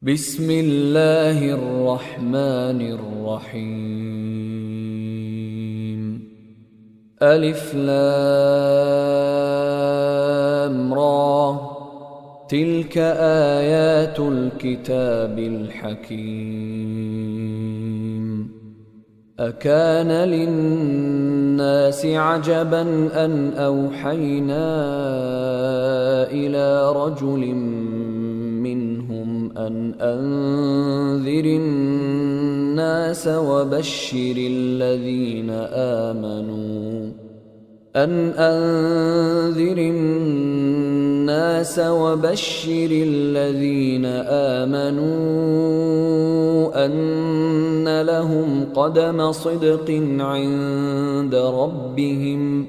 بسم الله الرحمن الرحيم ألف لام را تلك آيات الكتاب الحكيم أكان للناس عجبا أن أوحينا إلى رجل منهم أن أنذر الناس وبشر الذين آمنوا أن لهم قدم صدق عند ربهم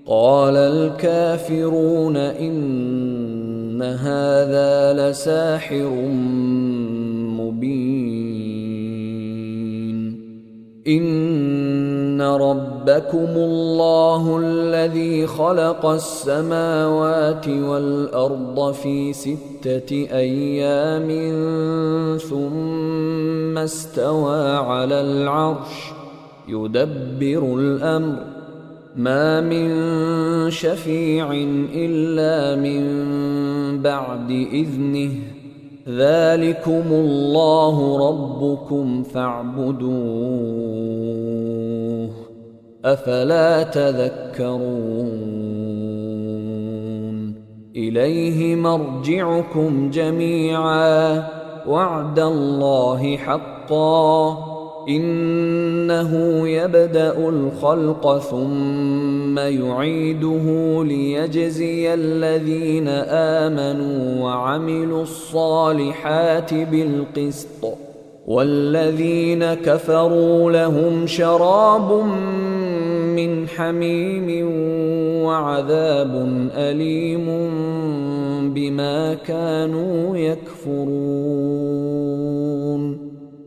قال الكافرون إن هذا لساحر مبين إن ربكم الله الذي خلق السماوات والأرض في 6 أيام ثم استوى على العرش يدبر الأمر ما من شفيع إلا من بعد إذنه ذلكم الله ربكم فاعبدوه أفلا تذكرون إليه مرجعكم جميعا وعد الله حقا إنه يبدأ الخلق ثم يعيده ليجزي الذين آمنوا وعملوا الصالحات بالقسط والذين كفروا لهم شراب من حميم وعذاب أليم بما كانوا يكفرون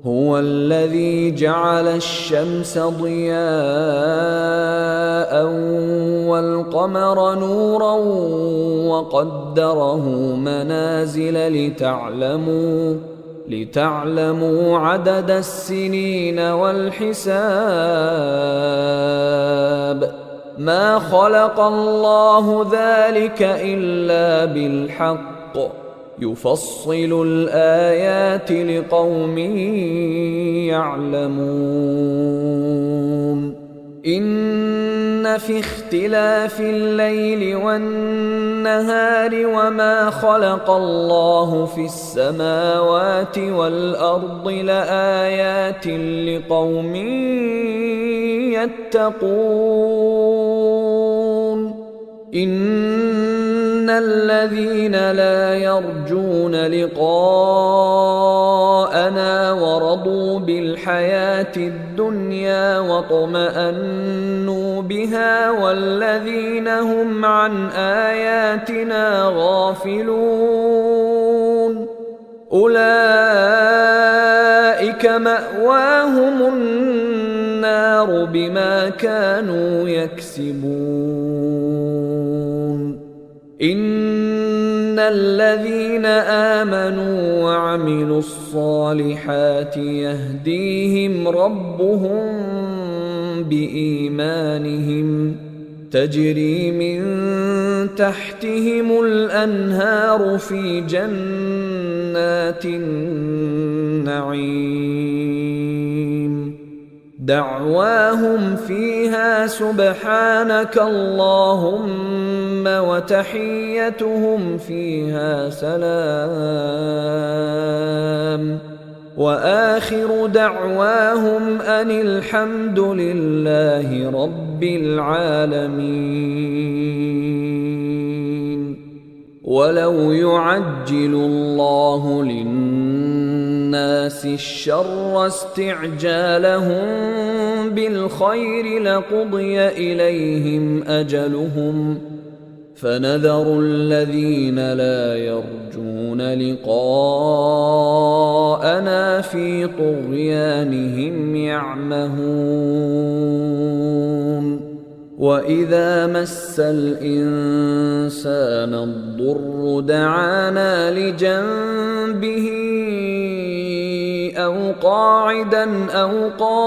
هو الذي جعل الشمس ضياء والقمر نورا وقدره منازل لتعلموا عدد السنين والحساب ما خلق الله ذلك إلا بالحق يفصل الآيات لقوم يعلمون إن في اختلاف الليل والنهار وما خلق الله في السماوات والأرض لآيات لقوم يتقون إن الذين لا يرجون لقاءنا ورضوا بالحياة الدنيا واطمأنوا بها والذين هم عن آياتنا غافلون أولئك مأواهم النار بما كانوا يكسبون إن الذين آمنوا وعملوا الصالحات يهديهم ربهم بإيمانهم تجري من تحتهم الأنهار في جنات النعيم دعواهم فيها سبحانك اللهم وتحيتهم فيها سلام وآخر دعواهم أن الحمد لله رب العالمين ولو يعجل الله للناس الشر استعجالهم بالخير لقضي إليهم أجلهم فنذر الذين لا يرجون لقاءنا في طغيانهم يعمهون وإذا مس الإنسان الضر دعانا لجنبه أو قاعدا أو قائما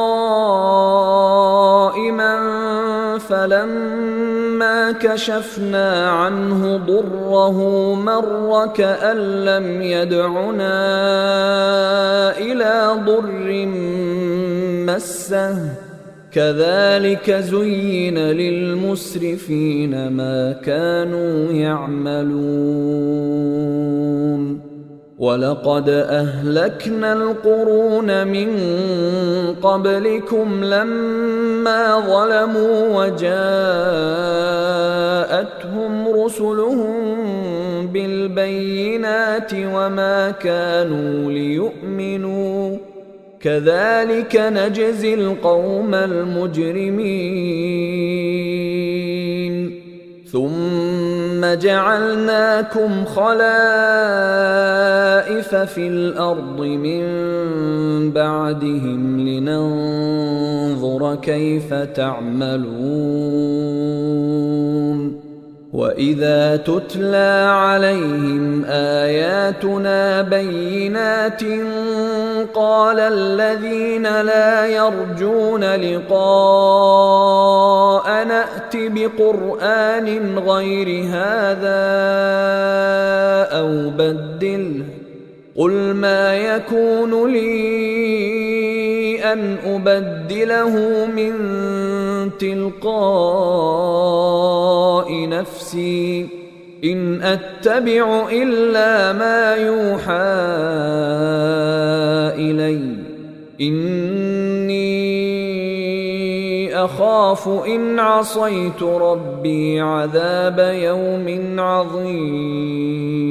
فلما كشفنا عنه ضره مر كأن لم يدعنا إلى ضر مسه كذلك زين للمسرفين ما كانوا يعملون ولقد أهلكنا القرون من قبلكم لما ظلموا وجاءتهم رسلهم بالبينات وما كانوا ليؤمنوا كذلك نجزي القوم المجرمين ثم جعلناكم خلائف في الأرض من بعدهم لننظر كيف تعملون وإذا تتلى عليهم آياتنا بينات قال الذين لا يرجون لقاء نأت بقرآن غير هذا أو بدله قل ما يكون لي أن أبدله من تلقاء نفسي إن أتبع إلا ما يوحى إلي إني أخاف إن عصيت ربي عذاب يوم عظيم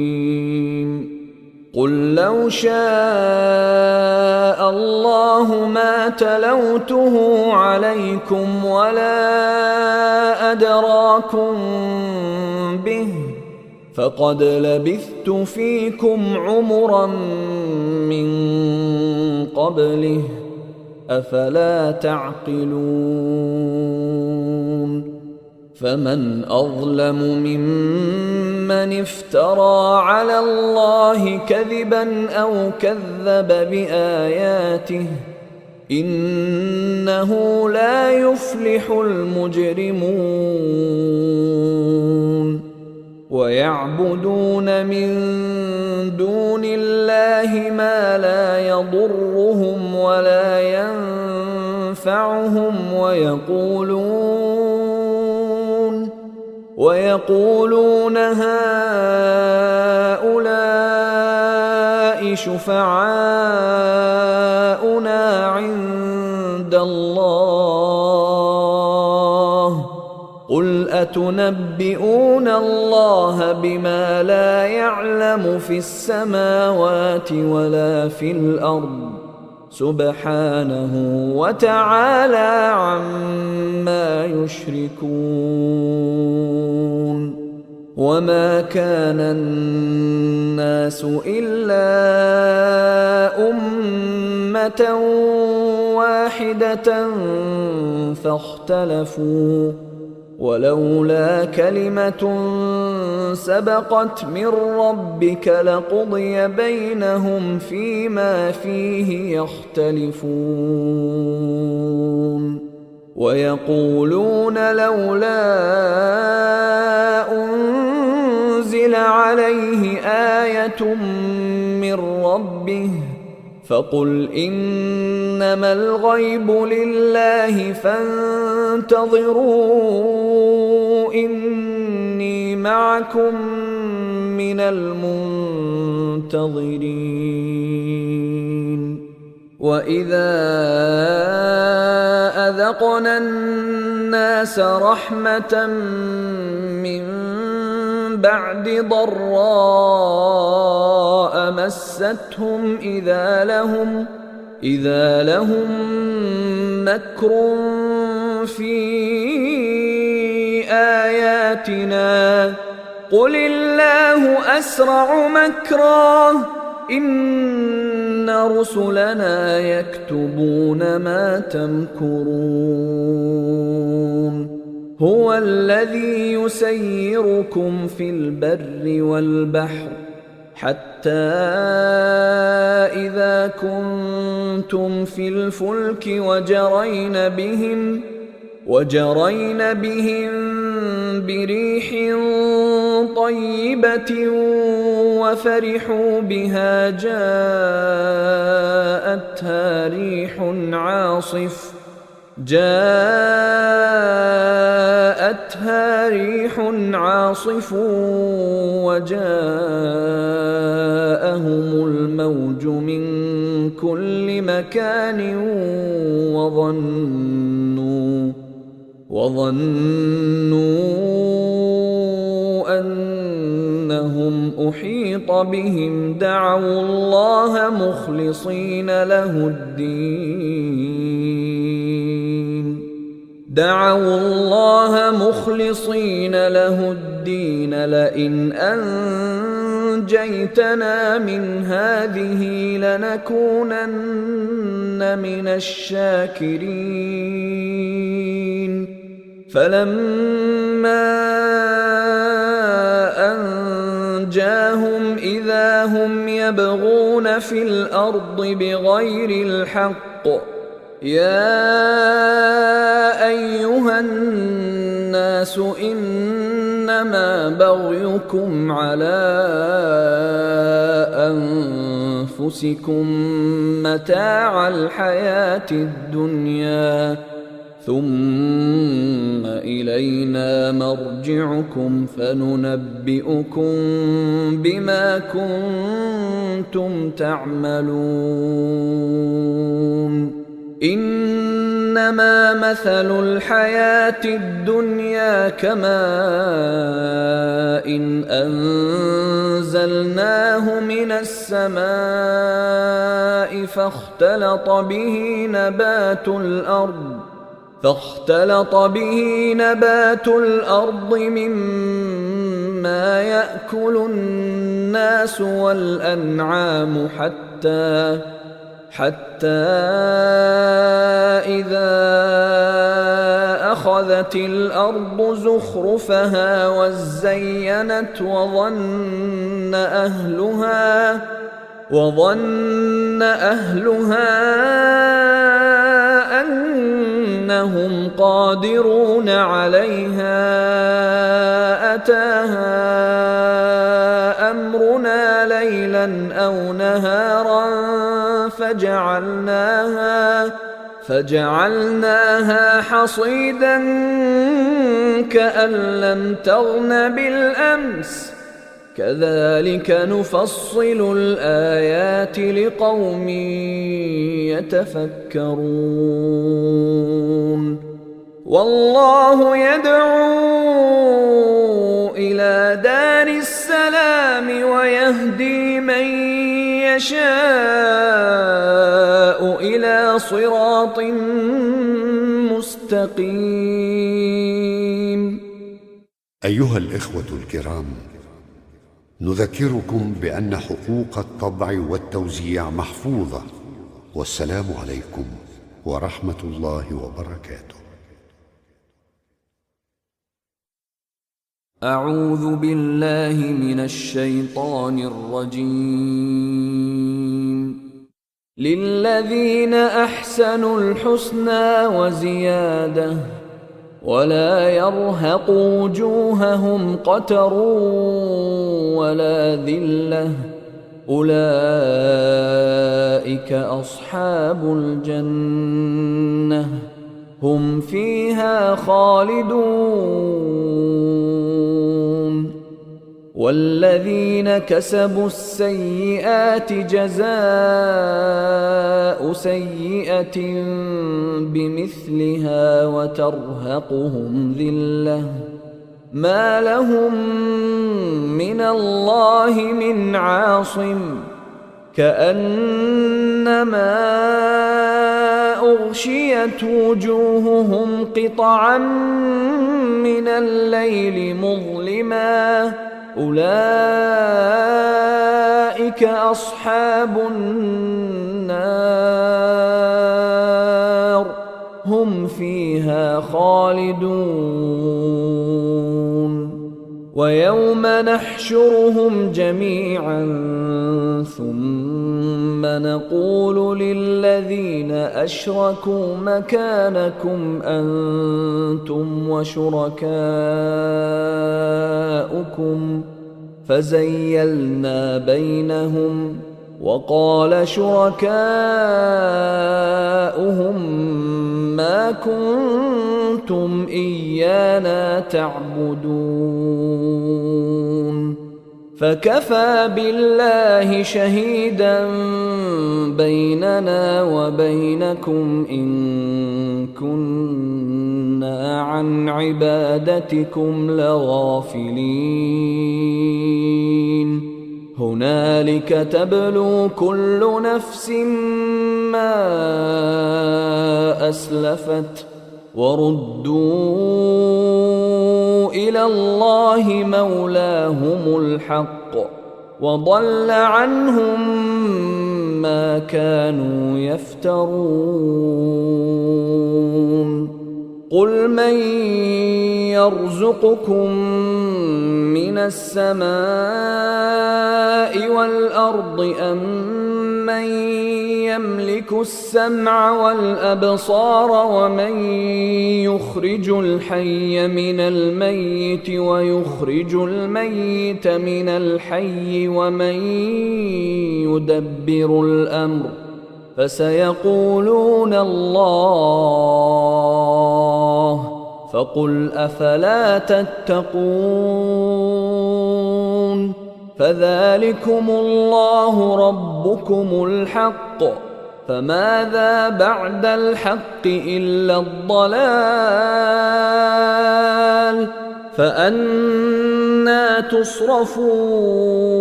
قل لو شاء الله ما تلوته عليكم ولا أدراكم به فقد لبثت فيكم عمرا من قبله أفلا تعقلون فمن أظلم ممن افترى على الله كذبا أو كذب بآياته إنه لا يفلح المجرمون ويعبدون من دون الله ما لا يضرهم ولا ينفعهم ويقولون هؤلاء شفعاؤنا عند الله قل أتنبئون الله بما لا يعلم في السماوات ولا في الأرض سبحانه وتعالى عما يشركون وما كان الناس إلا أمة واحدة فاختلفوا ولولا كلمة سبقت من ربك لقضي بينهم فيما فيه يختلفون ويقولون لولا أنزل عليه آية من ربه فقل إنما الغيب لله فانتظروا إني معكم من المنتظرين وإذا أذقنا الناس رحمة من بعد ضراء مستهم إذا لهم مكر في آياتنا قل الله أسرع مكرا إن رسلنا يكتبون ما تمكرون هو الذي يسيركم في البر والبحر حتى إذا كنتم كنتم في الفلك وجرين بهم بريح طيبة وفرحوا بها جاءتها ريح عاصف وجاءهم الموج من كل مكان وظنوا أنهم أحيط بهم دعوا الله مخلصين له الدين لئن أنجيتنا من هذه لنكونن من الشاكرين فلما أنجاهم إذا هم يبغون في الأرض بغير الحق يا أيها الناس إنما بغيكم على أنفسكم متاع الحياة الدنيا ثم إلينا مرجعكم فننبئكم بما كنتم تعملون إنما مثل الحياة الدنيا كماء إن أنزلناه من السماء فاختلط به نبات الأرض مما يأكل الناس والأنعام حتى إذا أخذت الأرض زخرفها وزينت وظن أهلها أنهم قادرون عليها أتاها أمرنا ليلا أو نهارا فجعلناها حصيدا كأن لم تغن بالأمس كذلك نفصل الآيات لقوم يتفكرون والله يدعو إلى دار السلام ويهدي من يشاء إلى صراط مستقيم. أيها الإخوة الكرام، نذكركم بأن حقوق الطبع والتوزيع محفوظة، والسلام عليكم ورحمة الله وبركاته. أعوذ بالله من الشيطان الرجيم. للذين أحسنوا الحسنى وزيادة ولا يرهق وجوههم قتر ولا ذلة أولئك أصحاب الجنة هم فيها خالدون. والذين كسبوا السيئات جزاء سيئة بمثلها وترهقهم ذلة ما لهم من الله من عاصم كأنما أغشيت وجوههم قطعا من الليل مظلما أولئك أصحاب النار هم فيها خالدون. ويوم نحشرهم جميعا ثم نقول للذين أشركوا مكانكم أنتم وشركاؤكم فزيلنا بينهم وقال شركاؤهم ما كنتم إيانا تعبدون فكفى بالله شهيدا بيننا وبينكم إن كنا عن عبادتكم لغافلين هنالك تبلو كل نفس ما أسلفت وردوا إلى الله مولاهم الحق وضل عنهم ما كانوا يفترون قل من يرزقكم من السماء والأرض أم من يملك السمع والأبصار ومن يخرج الحي من الميت ويخرج الميت من الحي ومن يدبر الأمر فسيقولون الله فقل أفلا تتقون فذلكم الله ربكم الحق فماذا بعد الحق إلا الضلال فأنى تصرفون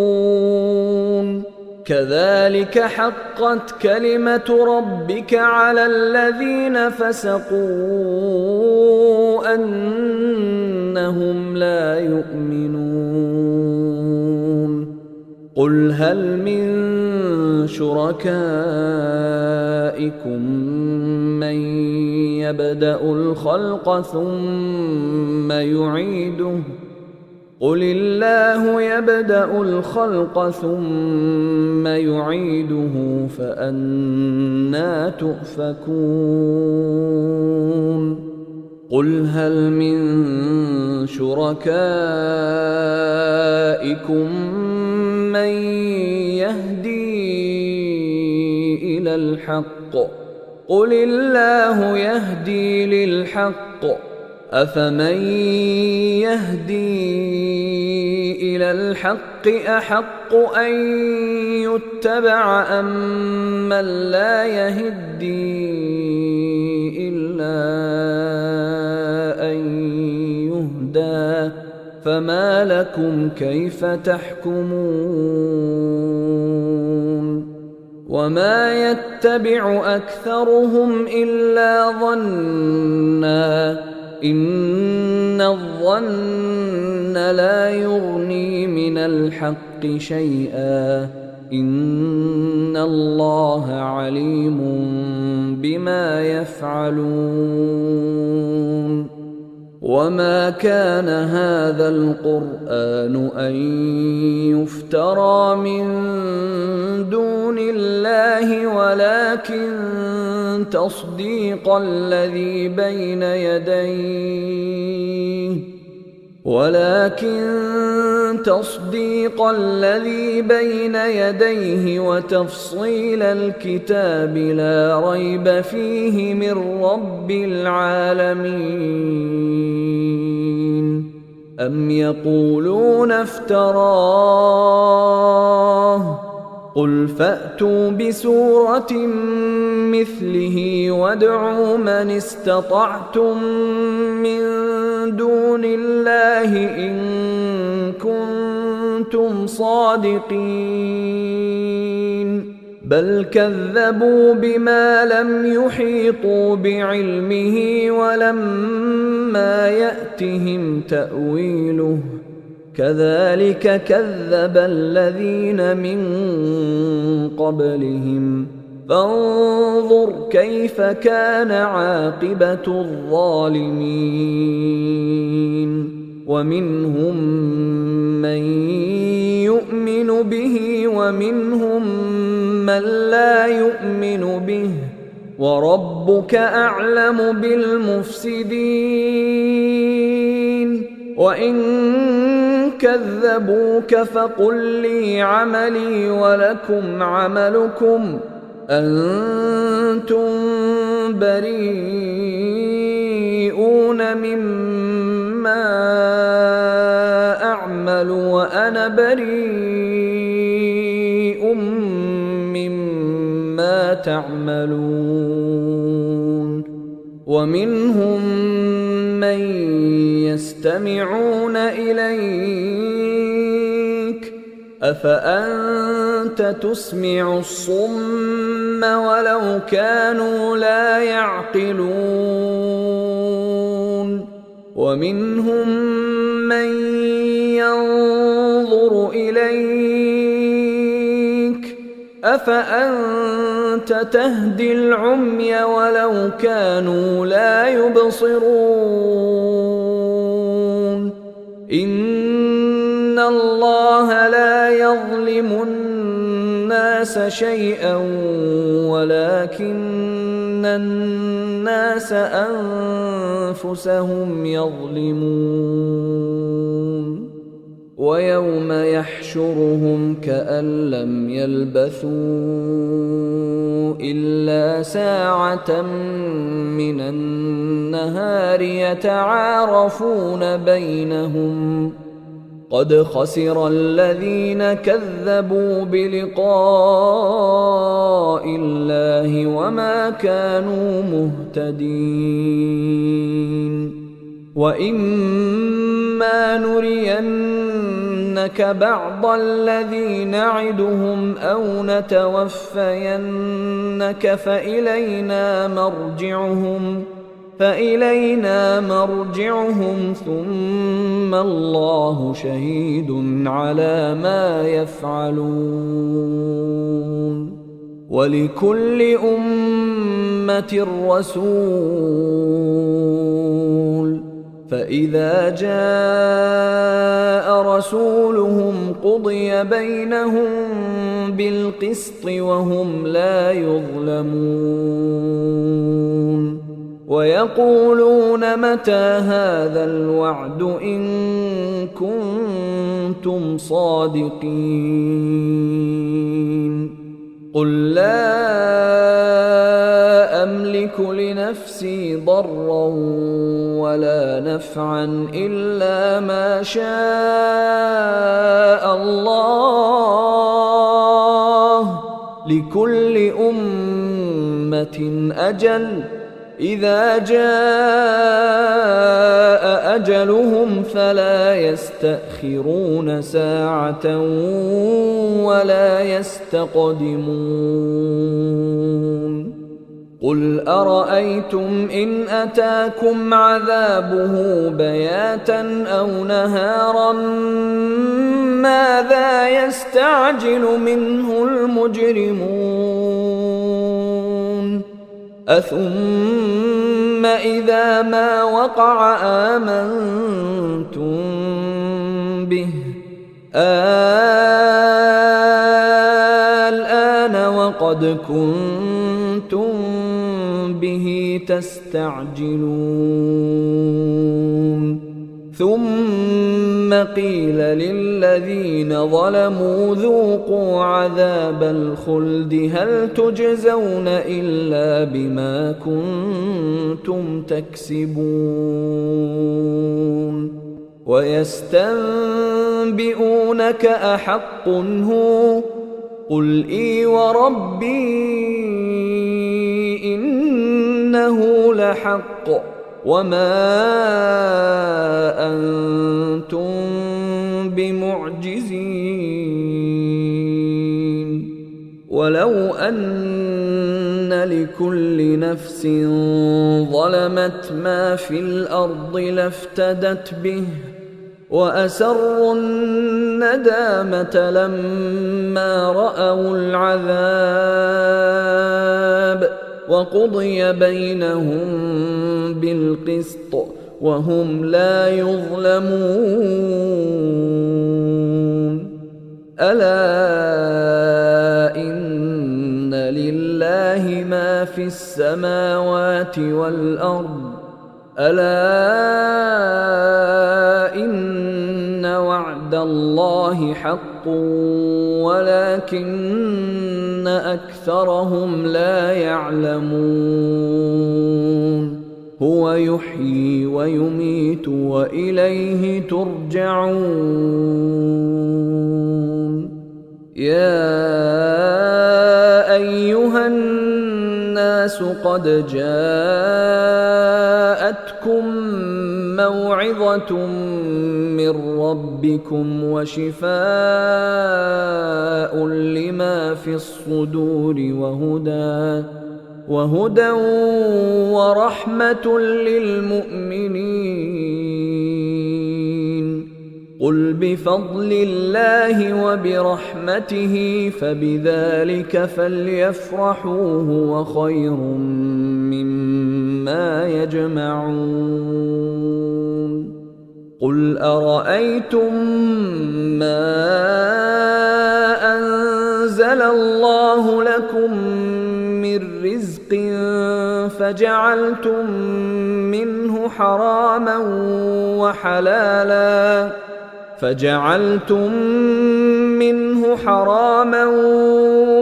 كذلك حقت كلمة ربك على الذين فسقوا أنهم لا يؤمنون قل هل من شركائكم من يبدأ الخلق ثم يعيده قل الله يبدأ الخلق ثم يعيده فأنى تؤفكون قل هل من شركائكم من يهدي إلى الحق قل الله يهدي للحق أفمن يهدي إلى الحق أحق أن يتبع أم من لا يهدي إلا أن يهدى فما لكم كيف تحكمون وما يتبع أكثرهم إلا ظنًّا إن الظن لا يغني من الحق شيئا إن الله عليم بما يفعلون وما كان هذا القرآن أن يفترى من دون الله ولكن تصديق الذي بين يديه وتفصيل الكتاب لا ريب فيه من رب العالمين أم يقولون افتراه قل فأتوا بسورة مثله وادعوا من استطعتم من دون الله إن كنتم صادقين بل كذبوا بما لم يحيطوا بعلمه ولما يأتهم تأويله كذلك كذب الذين من قبلهم فانظر كيف كان عاقبة الظالمين ومنهم من يؤمن به ومنهم من لا يؤمن به وربك أعلم بالمفسدين وإن كذبوك فقل لي عملي ولكم عملكم أنتم بريئون مما أعمل وأنا بريء مما تعملون ومنهم من يستمعون إليك أفأنت تسمع الصم ولو كانوا لا يعقلون ومنهم من ينظر إليك أفأنت تهدي العمي ولو كانوا لا يبصرون إن الله لا يظلم الناس شيئا ولكن الناس أنفسهم يظلمون ويوم يحشرهم كأن لم يلبثوا إلا ساعة من النهار يتعارفون بينهم قد خسر الذين كذبوا بلقاء الله وما كانوا مهتدين وإما نرينك بعض الذي نعدهم أو نتوفينك فإلينا مرجعهم ثم الله شهيد على ما يفعلون ولكل أمة رسول فإذا جاء رسولهم قضي بينهم بالقسط وهم لا يظلمون ويقولون متى هذا الوعد إن كنتم صادقين قل لا أملك لنفسي ضرا ولا نفعا إلا ما شاء الله لكل أمة أجل إذا جاء أجلهم فلا يستأخرون ساعة ولا يستقدمون قل أرأيتم إن أتاكم عذابه بياتا أو نهارا ماذا يستعجل منه المجرمون أثم إذا ما وقع آمنتم به الآن وقد كنتم به تستعجلون ثم قيل للذين ظلموا ذوقوا عذاب الخلد هل تجزون إلا بما كنتم تكسبون ويستنبئونك أحق هو قل إي وربي إنه لحق وما أنتم بمعجزين ولو أن لكل نفس ظلمت ما في الأرض لافتدت به وأسروا الندامة لما رأوا العذاب وقضي بينهم بالقسط وهم لا يظلمون. ألا إن لله ما في السماوات والأرض ألا إن وعد الله حق ولكن أكثرهم لا يعلمون. هو يحيي ويميت وإليه ترجعون. يا أيها الناس قد جاءتكم موعظة من ربكم وشفاء لما في الصدور وهدى ورحمة للمؤمنين. قل بفضل الله وبرحمته فبذلك فليفرحوا هو خير مما يجمعون. قل أرأيتم ما أنزل الله لكم من رزق فجعلتم منه حراما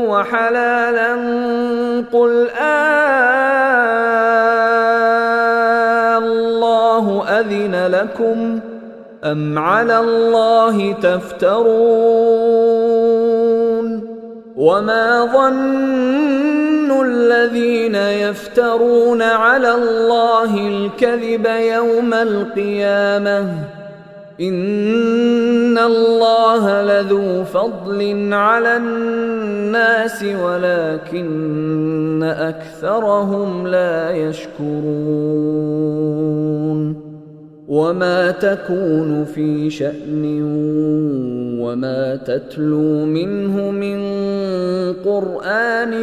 وحلالا قل الله أذن لكم أم على الله تفترون. وما ظن الذين يفترون على الله الكذب يوم القيامة إن الله لذو فضل على الناس ولكن أكثرهم لا يشكرون. وما تكون في شأن وما تتلو منه من قرآن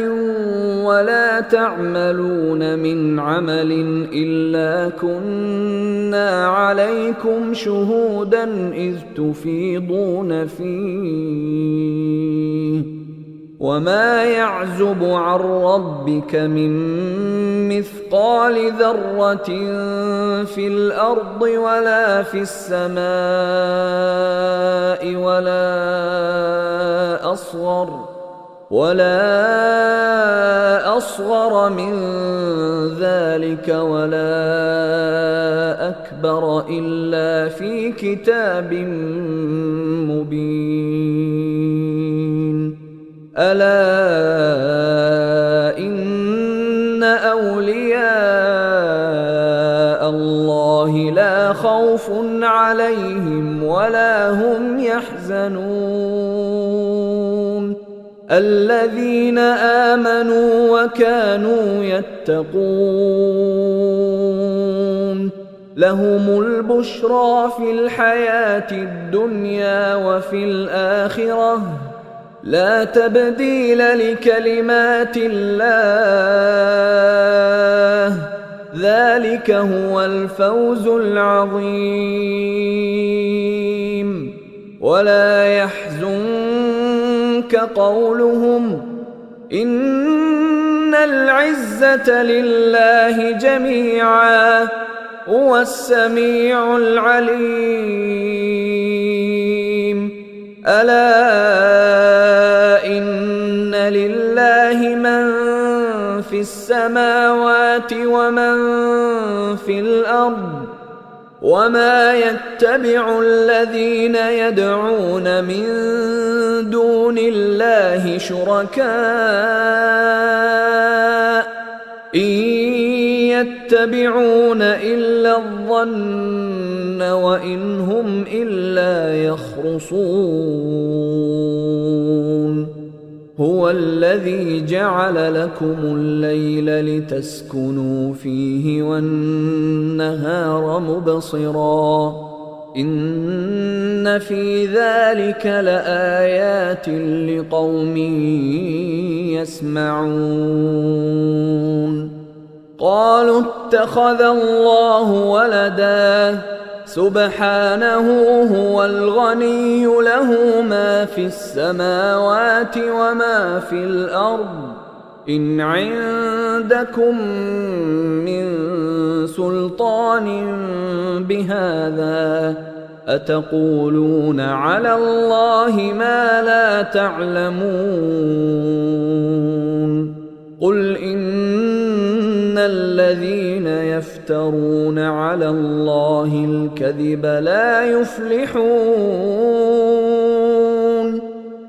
ولا تعملون من عمل إلا كنا عليكم شهودا إذ تفيضون فيه. وما يعزب عن ربك من مثقال ذرة في الأرض ولا في السماء ولا أصغر من ذلك ولا أكبر إلا في كتاب مبين. ألا إن أولياء الله لا خوف عليهم ولا هم يحزنون. الذين آمنوا وكانوا يتقون لهم البشرى في الحياة الدنيا وفي الآخرة لا تبديل لكلمات الله ذلك هو الفوز العظيم. ولا يحزنك قولهم إن العزة لله جميعا هو السميع العليم. ألا إن لله من في السماوات ومن في الأرض وما يتبع الذين يدعون من دون الله شركاء إن يتبعون إلا الظن وإن هم إلا يخرصون. هو الذي جعل لكم الليل لتسكنوا فيه والنهار مبصرا إن في ذلك لآيات لقوم يسمعون. قالوا اتخذ الله ولدا سبحانه هو الغني له ما في السماوات وما في الأرض إن عندكم من سلطان بهذا أتقولون على الله ما لا تعلمون قل إن الذين يفترون على الله الكذب لا يفلحون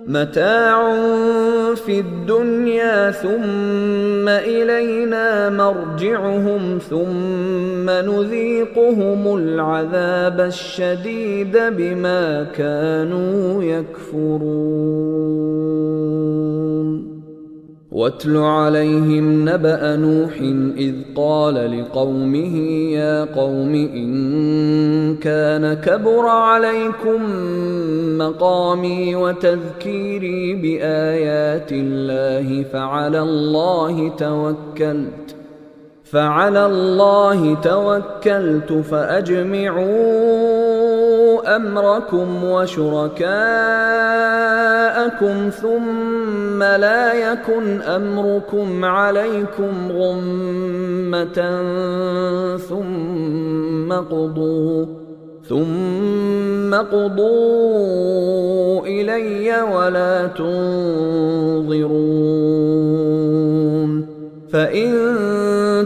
متاع في الدنيا ثم إلينا مرجعهم ثم نذيقهم العذاب الشديد بما كانوا يكفرون واتل عليهم نبأ نوح إذ قال لقومه يا قوم إن كان كبر عليكم مقامي وتذكيري بآيات الله فعلى الله توكلت فأجمعوا أمركم وشركاءكم ثم لا يكن أمركم عليكم غمة ثم قضوا إلي ولا تنظرون فإن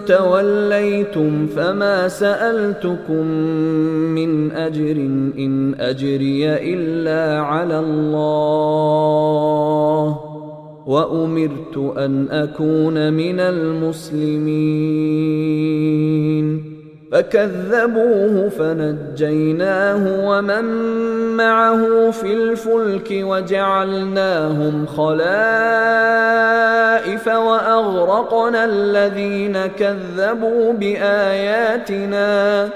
توليتم فما سألتكم من أجر إن أجري إلا على الله وأمرت أن أكون من المسلمين فكذبوه فنجيناه ومن معه في الفلك وجعلناهم خلائف وأغرقنا الذين كذبوا بآياتنا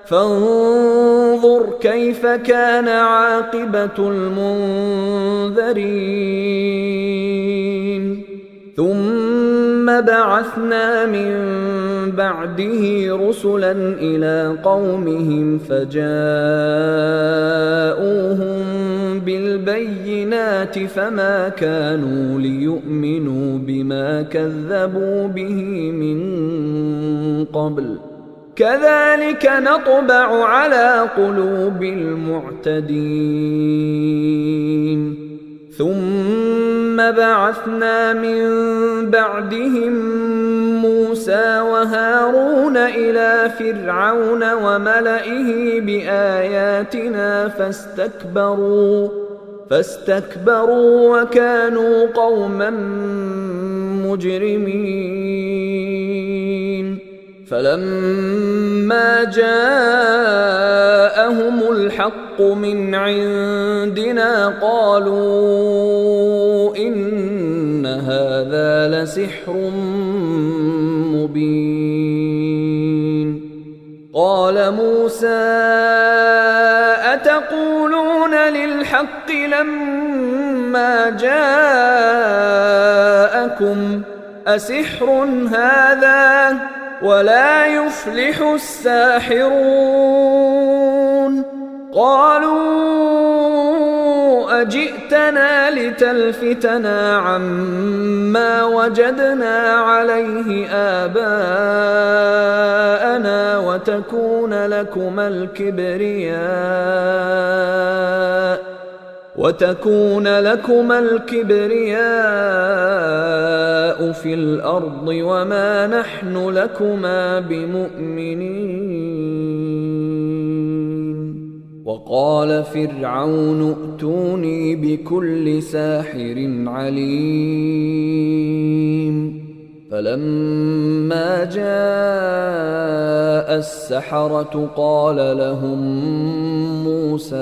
فانظر كيف كان عاقبة المنذرين ثم بعثنا من بعده رسلا إلى قومهم فجاءوهم بالبينات فما كانوا ليؤمنوا بما كذبوا به من قبل كذلك نطبع على قلوب المعتدين ثم بعثنا من بعدهم موسى وهارون إلى فرعون وملئه بآياتنا فاستكبروا وكانوا قوما مجرمين فلما جاءهم الحق من عندنا قالوا إن هذا لسحر مبين قال موسى أتقولون للحق لما جاءكم أسحر هذا ولا يفلح الساحرون قالوا أجئتنا لتلفتنا عما وجدنا عليه آباءنا وتكون لكما الكبرياء في الأرض وما نحن لكما بمؤمنين وقال فرعون ائتوني بكل ساحر عليم فلما جاء السحرة قال لهم موسى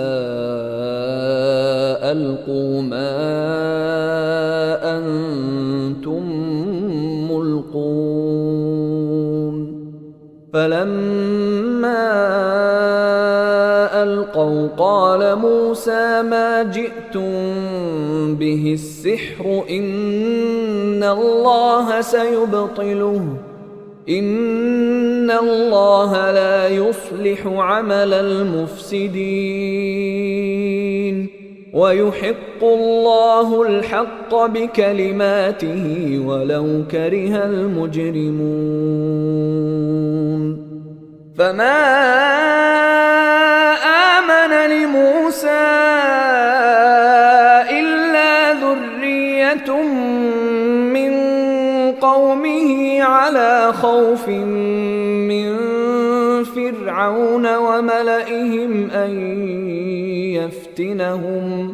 ألقوا ما أنتم ملقون فلما ألقوا قال موسى ما جئتم به السحر إن الله سيبطله إن الله لا يصلح عمل المفسدين ويحق الله الحق بكلماته ولو كره المجرمون فما آمن لموسى إلا ذرية من قومه على خوف من فرعون وملئهم أن يفتنهم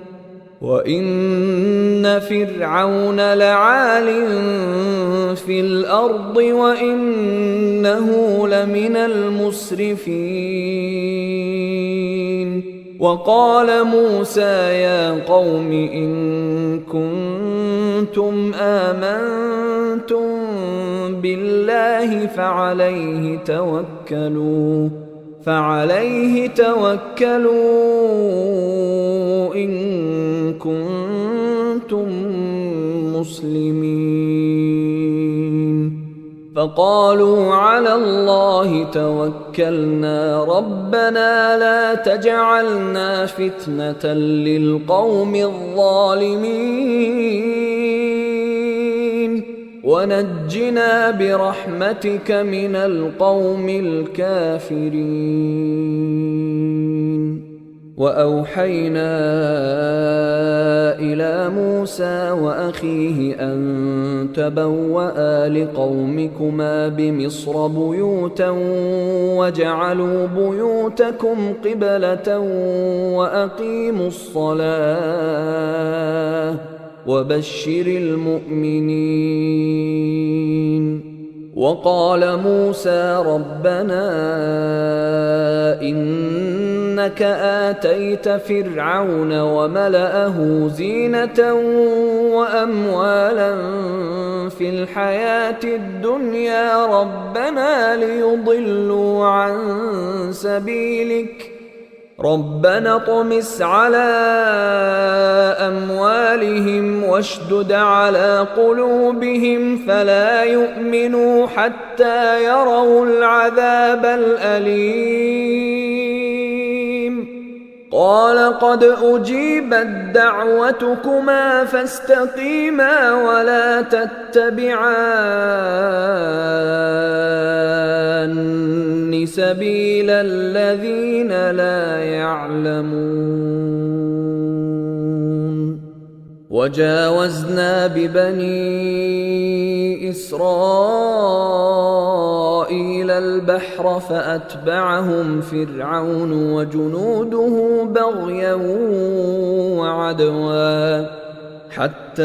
وإن فرعون لعال في الأرض وإنه لمن المسرفين وقال موسى يا قوم إن كنتم آمنتم بالله فعليه توكلوا إن كنتم مسلمين فقالوا على الله توكلنا ربنا لا تجعلنا فتنة للقوم الظالمين ونجنا برحمتك من القوم الكافرين وأوحينا إلى موسى وأخيه أن تبوأ لقومكما بمصر بيوتا واجعلوا بيوتكم قبلة وأقيموا الصلاة وبشر المؤمنين وقال موسى ربنا إنك آتيت فرعون وملأه زينة وأموالا في الحياة الدنيا ربنا ليضلوا عن سبيلك ربنا اطمس على أموالهم واشدد على قلوبهم فلا يؤمنوا حتى يروا العذاب الأليم قال قد أجيبت دعوتكما فاستقيما ولا تتبعان سبيل الذين لا يعلمون وجاوزنا ببني إسرائيل البحر فأتبعهم فرعون وجنوده بغيا وعدوا حتى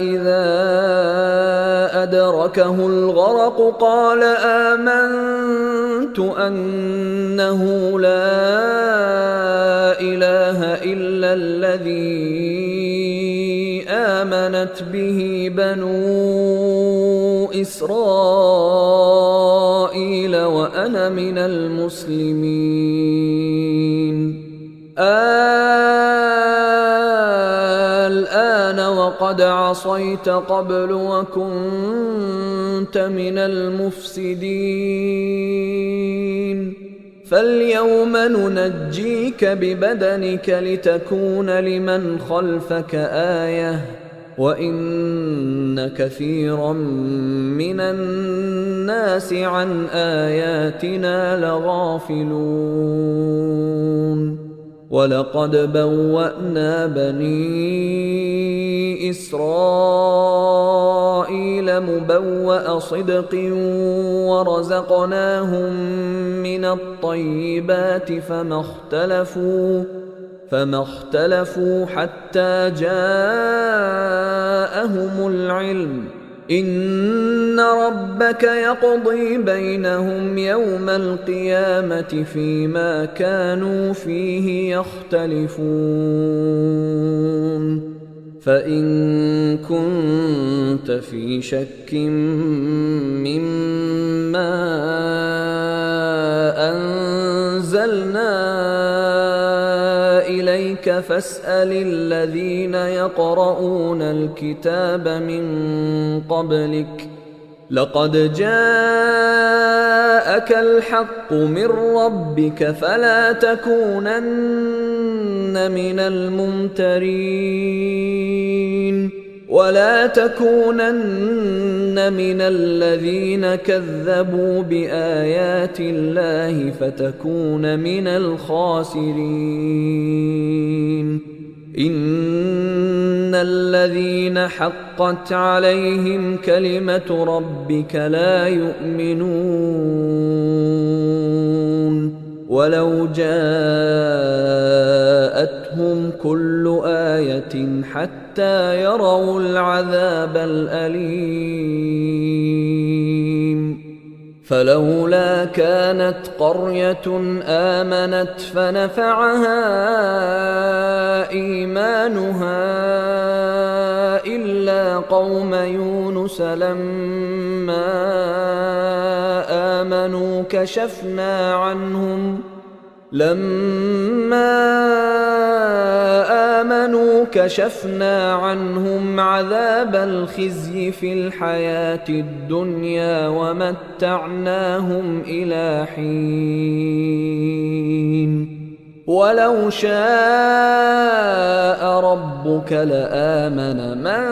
إذا أدركه الغرق قال آمنت أنه لا إله إلا الذي آمنت به بنو إسرائيل وأنا من المسلمين الآن وقد عصيت قبل وكنت من المفسدين فاليوم ننجيك ببدنك لتكون لمن خلفك آية وإن كثيرا من الناس عن آياتنا لغافلون ولقد بوأنا بني إسرائيل مبوأ صدق ورزقناهم من الطيبات فما اختلفوا حتى جاءهم العلم إن ربك يقضي بينهم يوم القيامة فيما كانوا فيه يختلفون فإن كنت في شك مما أنزلنا إليك فاسأل الذين يقرؤون الكتاب من قبلك لقد جاءك الحق من ربك فلا تكونن من الممترين ولا تكونن من الذين كذبوا بآيات الله فتكون من الخاسرين إن الذين حقت عليهم كلمة ربك لا يؤمنون ولو جاءتهم كل آية حتى يروا العذاب الأليم فلولا كانت قرية آمنت فنفعها إيمانها إلا قوم يونس لما آمنوا كشفنا عنهم عذاب الخزي في الحياة الدنيا ومتعناهم إلى حين ولو شاء ربك لآمن من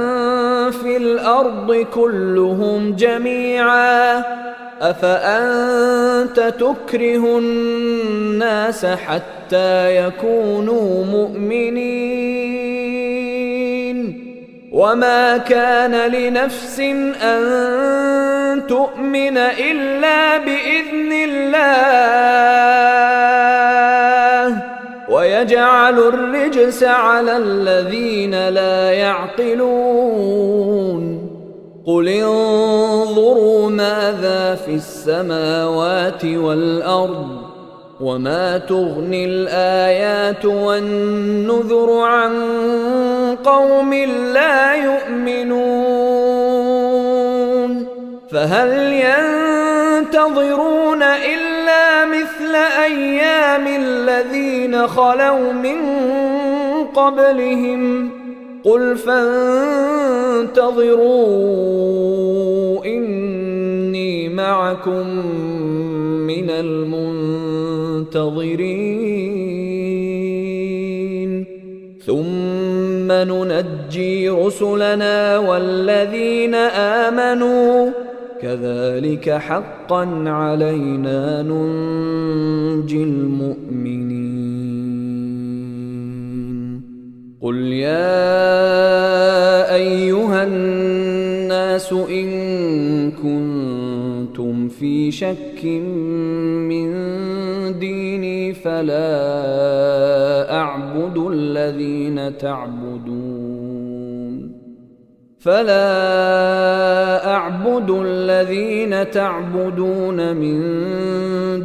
في الأرض كلهم جميعا أفأنت تكره الناس حتى يكونوا مؤمنين وما كان لنفس أن تؤمن إلا بإذن الله ويجعل الرجس على الذين لا يعقلون قل انظروا ماذا في السماوات والأرض وما تغني الآيات والنذر عن قوم لا يؤمنون فهل ينتظرون إلا مثل أيام الذين خلوا من قبلهم قل فانتظروا إني معكم من المنتظرين ثم ننجي رسلنا والذين آمنوا كذلك حقا علينا ننجي المؤمنين قل يا أيها الناس إن كنتم في شك من ديني فلا أعبد الذين تعبدون من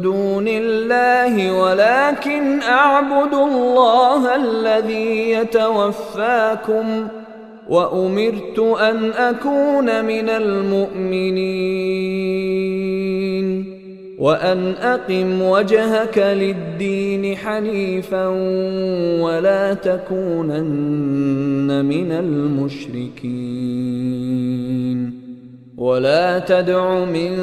دون الله ولكن أعبد الله الذي يتوفاكم وأمرت أن أكون من المؤمنين وأن أقم وجهك للدين حنيفا ولا تكونن من المشركين ولا تدع من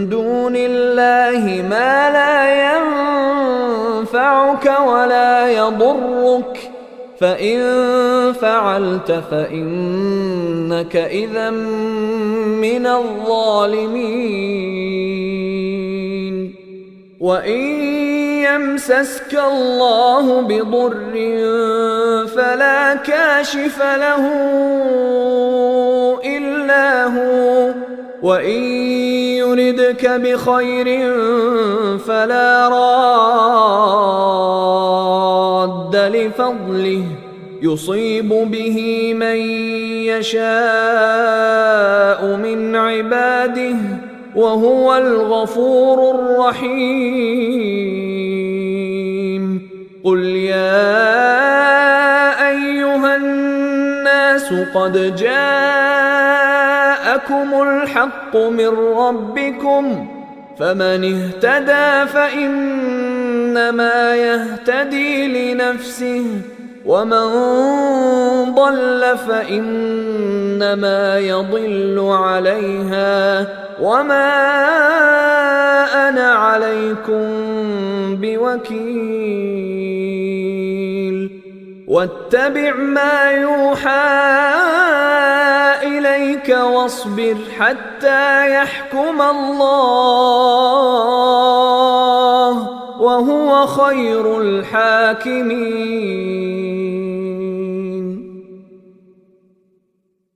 دون الله ما لا ينفعك ولا يضرك فإن فعلت فإنك إذا من الظالمين وإن يمسسك الله بضر فلا كاشف له إلا هو وإن يردك بخير فلا راد لفضله يصيب به من يشاء من عباده وهو الغفور الرحيم قل يا أيها الناس قد جاءكم الحق من ربكم فمن اهتدى فإنما يهتدي لنفسه ومن ضل فإنما يضل عليها وما أنا عليكم بوكيل واتبع ما يوحى إليك واصبر حتى يحكم الله وهو خير الحاكمين.